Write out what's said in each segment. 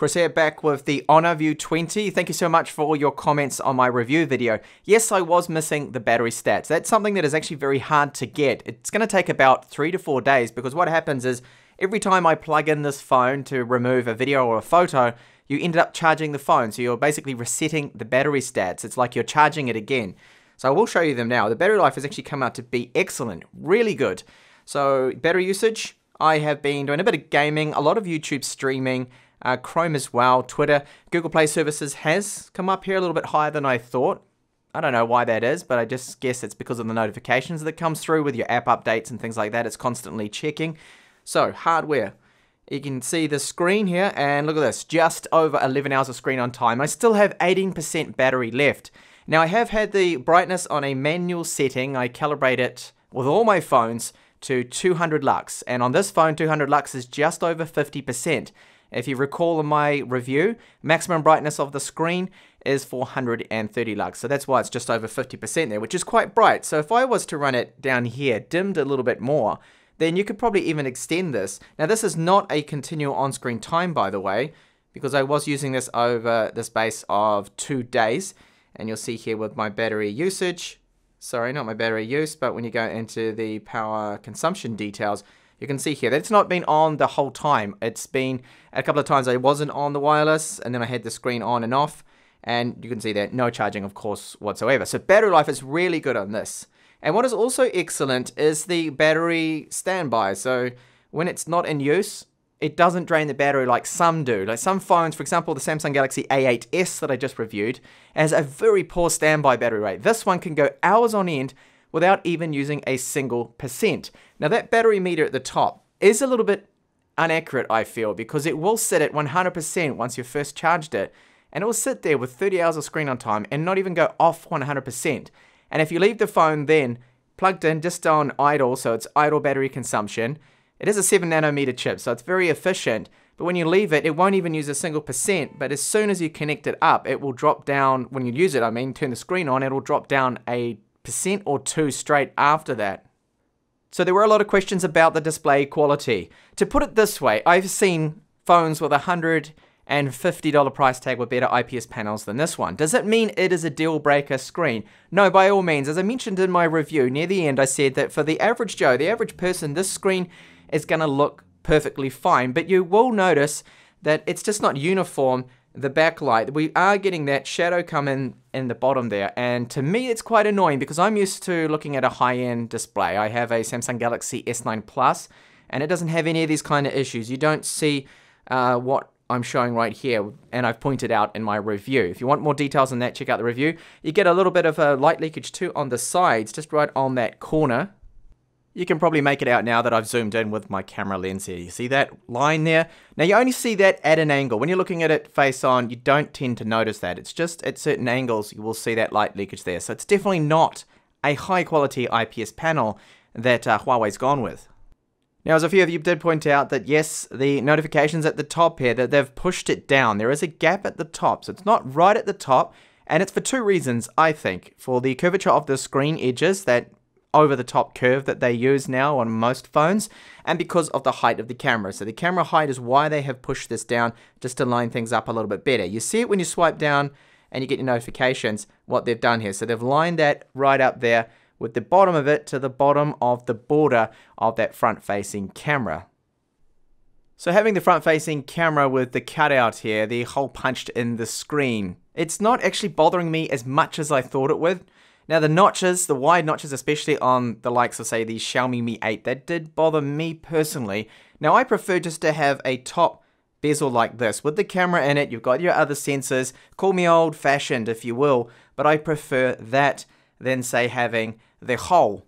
Chris here, back with the Honor V20. Thank you so much for all your comments on my review video. Yes, I was missing the battery stats. That's something that is actually very hard to get. It's going to take about 3 to 4 days because what happens is every time I plug in this phone to remove a video or a photo, you ended up charging the phone. So you're basically resetting the battery stats. It's like you're charging it again. So I will show you them now. The battery life has actually come out to be excellent, really good. So battery usage, I have been doing a bit of gaming, a lot of YouTube streaming, Chrome as well, Twitter, Google Play services has come up here a little bit higher than I thought. I don't know why that is, but I just guess it's because of the notifications that comes through with your app updates and things like that. It's constantly checking. So hardware, you can see the screen here and look at this, just over 11 hours of screen on time. I still have 18% battery left. Now I have had the brightness on a manual setting. I calibrate it with all my phones to 200 lux, and on this phone 200 lux is just over 50%. If you recall in my review, maximum brightness of the screen is 430 lux, so that's why it's just over 50% there, which is quite bright. So if I was to run it down here, dimmed a little bit more, then you could probably even extend this. Now this is not a continual on-screen time, by the way, because I was using this over the space of 2 days, and you'll see here with my battery usage, sorry, not my battery use, but when you go into the power consumption details, you can see here that it's not been on the whole time. It's been a couple of times I wasn't on the wireless, and then I had the screen on and off, and you can see that no charging, of course, whatsoever. So battery life is really good on this. And what is also excellent is the battery standby. So when it's not in use, it doesn't drain the battery like some do. Like some phones, for example, the Samsung Galaxy A8S that I just reviewed, has a very poor standby battery rate. This one can go hours on end without even using a single percent. Now that battery meter at the top is a little bit inaccurate, I feel, because it will sit at 100% once you've first charged it, and it will sit there with 30 hours of screen on time and not even go off 100%. And if you leave the phone then plugged in just on idle, so it's idle battery consumption, it is a 7 nanometer chip, so it's very efficient, but when you leave it, it won't even use a single percent, but as soon as you connect it up, it will drop down, when you use it, I mean, turn the screen on, it'll drop down a percent or two straight after that. So there were a lot of questions about the display quality. To put it this way, I've seen phones with $150 price tag with better IPS panels than this one. Does it mean it is a deal breaker screen? No, by all means. As I mentioned in my review, near the end I said that for the average Joe, the average person, this screen is going to look perfectly fine, but you will notice that it's just not uniform. The backlight, we are getting that shadow come in the bottom there, and to me it's quite annoying because I'm used to looking at a high-end display. I have a Samsung Galaxy S9 Plus, and it doesn't have any of these kind of issues. You don't see what I'm showing right here, and I've pointed out in my review. If you want more details on that, check out the review. You get a little bit of a light leakage too on the sides, just right on that corner. You can probably make it out now that I've zoomed in with my camera lens here. You see that line there? Now you only see that at an angle. When you're looking at it face on, you don't tend to notice that. It's just at certain angles you will see that light leakage there. So it's definitely not a high quality IPS panel that Huawei's gone with. Now, as a few of you did point out that yes, the notifications at the top here, that they've pushed it down. There is a gap at the top, so it's not right at the top, and it's for two reasons, I think. For the curvature of the screen edges, that over-the-top curve that they use now on most phones, and because of the height of the camera. So the camera height is why they have pushed this down, just to line things up a little bit better. You see it when you swipe down and you get your notifications, what they've done here. So they've lined that right up there with the bottom of it to the bottom of the border of that front-facing camera. So having the front-facing camera with the cutout here, the hole punched in the screen, it's not actually bothering me as much as I thought it would. Now the notches, the wide notches, especially on the likes of say the Xiaomi Mi 8, that did bother me personally. Now I prefer just to have a top bezel like this. With the camera in it, you've got your other sensors. Call me old-fashioned if you will, but I prefer that than say having the hole.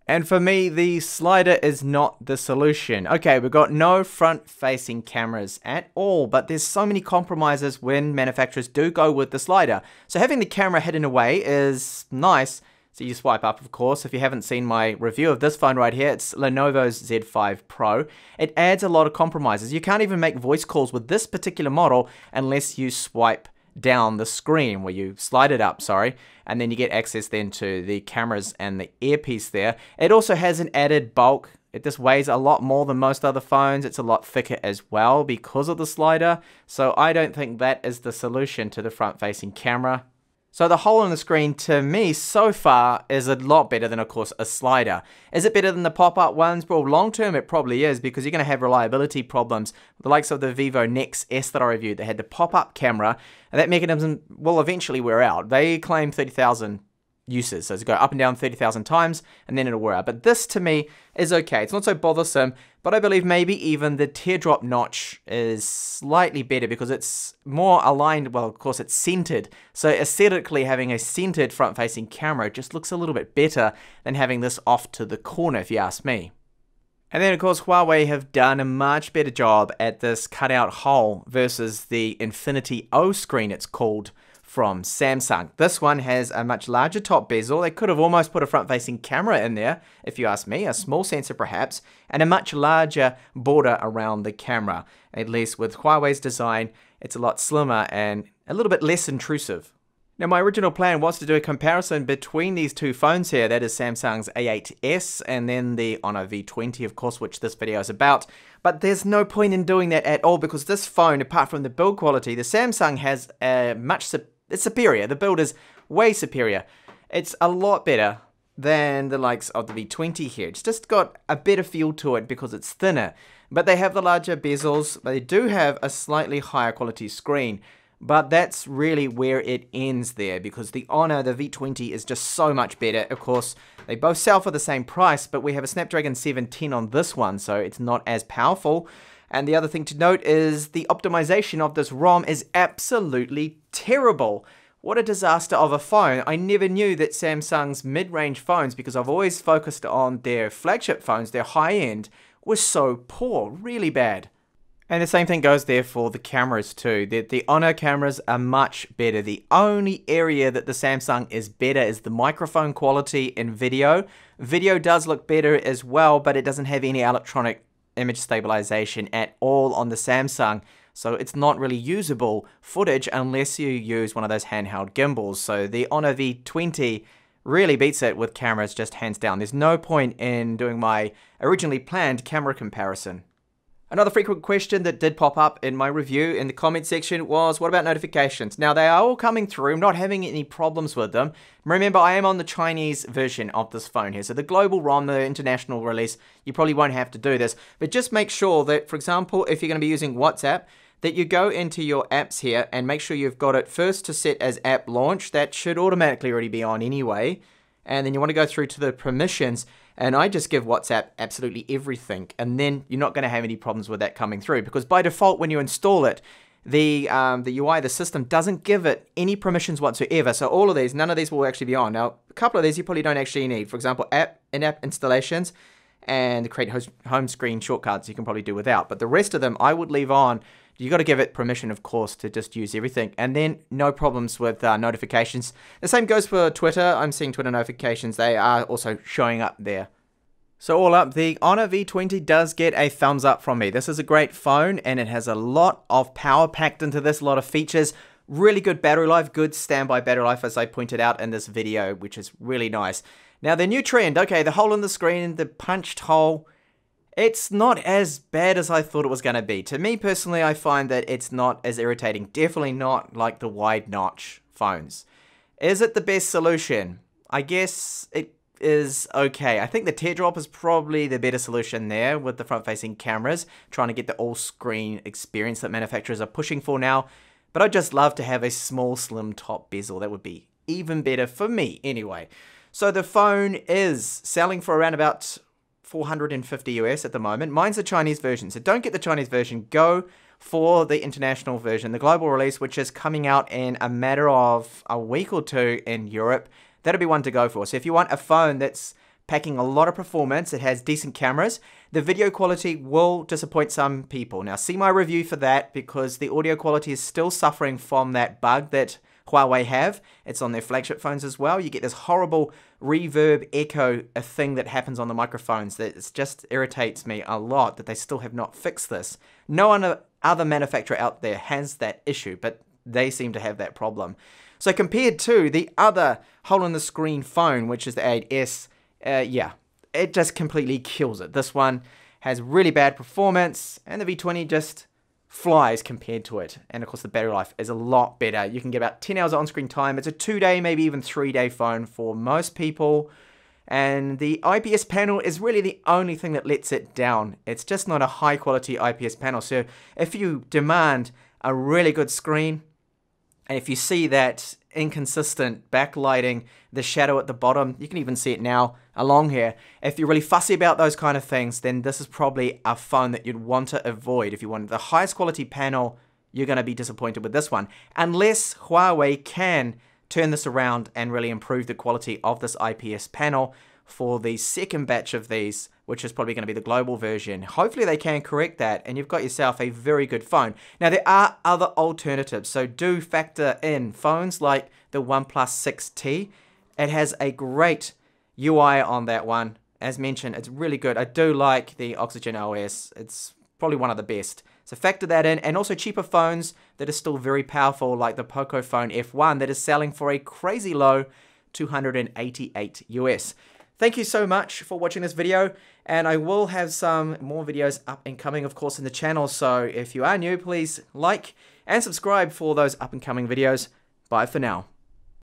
And for me, the slider is not the solution. Okay, we've got no front-facing cameras at all, but there's so many compromises when manufacturers do go with the slider. So having the camera hidden away is nice. So you swipe up, of course. If you haven't seen my review of this phone right here, it's Lenovo's Z5 Pro. It adds a lot of compromises. You can't even make voice calls with this particular model unless you swipe down the screen, where you slide it up, sorry, and then you get access then to the cameras and the earpiece there. It also has an added bulk It just weighs a lot more than most other phones. It's a lot thicker as well because of the slider. So I don't think that is the solution to the front-facing camera. So the hole in the screen, to me, so far, is a lot better than, of course, a slider. Is it better than the pop-up ones? Well, long-term, it probably is, because you're going to have reliability problems. The likes of the Vivo Nex S that I reviewed, they had the pop-up camera, and that mechanism will eventually wear out. They claim 30,000 uses, so it's go up and down 30,000 times, and then it'll wear out. But this, to me, is okay. It's not so bothersome, but I believe maybe even the teardrop notch is slightly better because it's more aligned. Well, of course, it's centered. So aesthetically, having a centered front-facing camera just looks a little bit better than having this off to the corner, if you ask me. And then, of course, Huawei have done a much better job at this cutout hole versus the Infinity O screen, it's called, from Samsung. This one has a much larger top bezel. They could have almost put a front-facing camera in there, if you ask me, a small sensor perhaps, and a much larger border around the camera. At least with Huawei's design, it's a lot slimmer and a little bit less intrusive. Now, my original plan was to do a comparison between these two phones here, that is Samsung's A8S and then the Honor V20, of course, which this video is about. But there's no point in doing that at all because this phone, apart from the build quality, the Samsung has it's superior. The build is way superior. It's a lot better than the likes of the V20 here. It's just got a better feel to it because it's thinner. But they have the larger bezels. They do have a slightly higher quality screen. But that's really where it ends there because the Honor, the V20, is just so much better. Of course, they both sell for the same price, but we have a Snapdragon 710 on this one, so it's not as powerful. And the other thing to note is the optimization of this ROM is absolutely terrible. What a disaster of a phone. I never knew that Samsung's mid-range phones, because I've always focused on their flagship phones, their high-end, were so poor, really bad. And the same thing goes there for the cameras too. The Honor cameras are much better. The only area that the Samsung is better is the microphone quality in video. Video does look better as well, but it doesn't have any electronic image stabilization at all on the Samsung. So it's not really usable footage unless you use one of those handheld gimbals. So the Honor V20 really beats it with cameras just hands down. There's no point in doing my originally planned camera comparison. Another frequent question that did pop up in my review in the comment section was, what about notifications? Now, they are all coming through. I'm not having any problems with them. Remember, I am on the Chinese version of this phone here. So the global ROM, the international release, you probably won't have to do this. But just make sure that, for example, if you're going to be using WhatsApp, that you go into your apps here and make sure you've got it first to set as app launch. That should automatically already be on anyway. And then you want to go through to the permissions. And I just give WhatsApp absolutely everything. And then you're not going to have any problems with that coming through. Because by default, when you install it, the UI, the system, doesn't give it any permissions whatsoever. So all of these, none of these will actually be on. Now, a couple of these you probably don't actually need. For example, in-app installations and create home screen shortcuts you can probably do without. But the rest of them, I would leave on. You got to give it permission, of course, to just use everything. And then no problems with notifications. The same goes for Twitter. I'm seeing Twitter notifications. They are also showing up there. So all up, the Honor V20 does get a thumbs up from me. This is a great phone and it has a lot of power packed into this, a lot of features. Really good battery life, good standby battery life as I pointed out in this video, which is really nice. Now the new trend, okay, the hole in the screen, the punched hole. It's not as bad as I thought it was going to be. To me personally, I find that it's not as irritating. Definitely not like the wide notch phones. Is it the best solution? I guess it is okay. I think the teardrop is probably the better solution there with the front-facing cameras, trying to get the all-screen experience that manufacturers are pushing for now. But I'd just love to have a small, slim top bezel. That would be even better for me anyway. So the phone is selling for around about 450 US at the moment. Mine's the Chinese version, so don't get the Chinese version. Go for the international version, the global release, which is coming out in a matter of a week or two in Europe. That'll be one to go for. So if you want a phone that's packing a lot of performance, it has decent cameras, the video quality will disappoint some people. Now see my review for that because the audio quality is still suffering from that bug that Huawei have. It's on their flagship phones as well. You get this horrible reverb echo, a thing that happens on the microphones that just irritates me a lot that they still have not fixed this. No other manufacturer out there has that issue, but they seem to have that problem. So compared to the other hole in the screen phone, which is the A8S, yeah, it just completely kills it. This one has really bad performance, and the V20 just flies compared to it. And of course the battery life is a lot better. You can get about 10 hours on-screen time. It's a 2-day, maybe even 3-day phone for most people. And the IPS panel is really the only thing that lets it down. It's just not a high quality IPS panel. So if you demand a really good screen, and if you see that inconsistent backlighting, the shadow at the bottom, you can even see it now along here. If you're really fussy about those kind of things, then this is probably a phone that you'd want to avoid. If you want the highest quality panel, you're going to be disappointed with this one. Unless Huawei can turn this around and really improve the quality of this IPS panel for the second batch of these, which is probably going to be the global version. Hopefully they can correct that, and you've got yourself a very good phone. Now, there are other alternatives, so do factor in phones like the OnePlus 6T. It has a great UI on that one. As mentioned, it's really good. I do like the Oxygen OS. It's probably one of the best. So factor that in, and also cheaper phones that are still very powerful, like the Pocophone F1 that is selling for a crazy low $288 US. Thank you so much for watching this video, and I will have some more videos up and coming, of course, in the channel. So if you are new, please like and subscribe for those up and coming videos. Bye for now.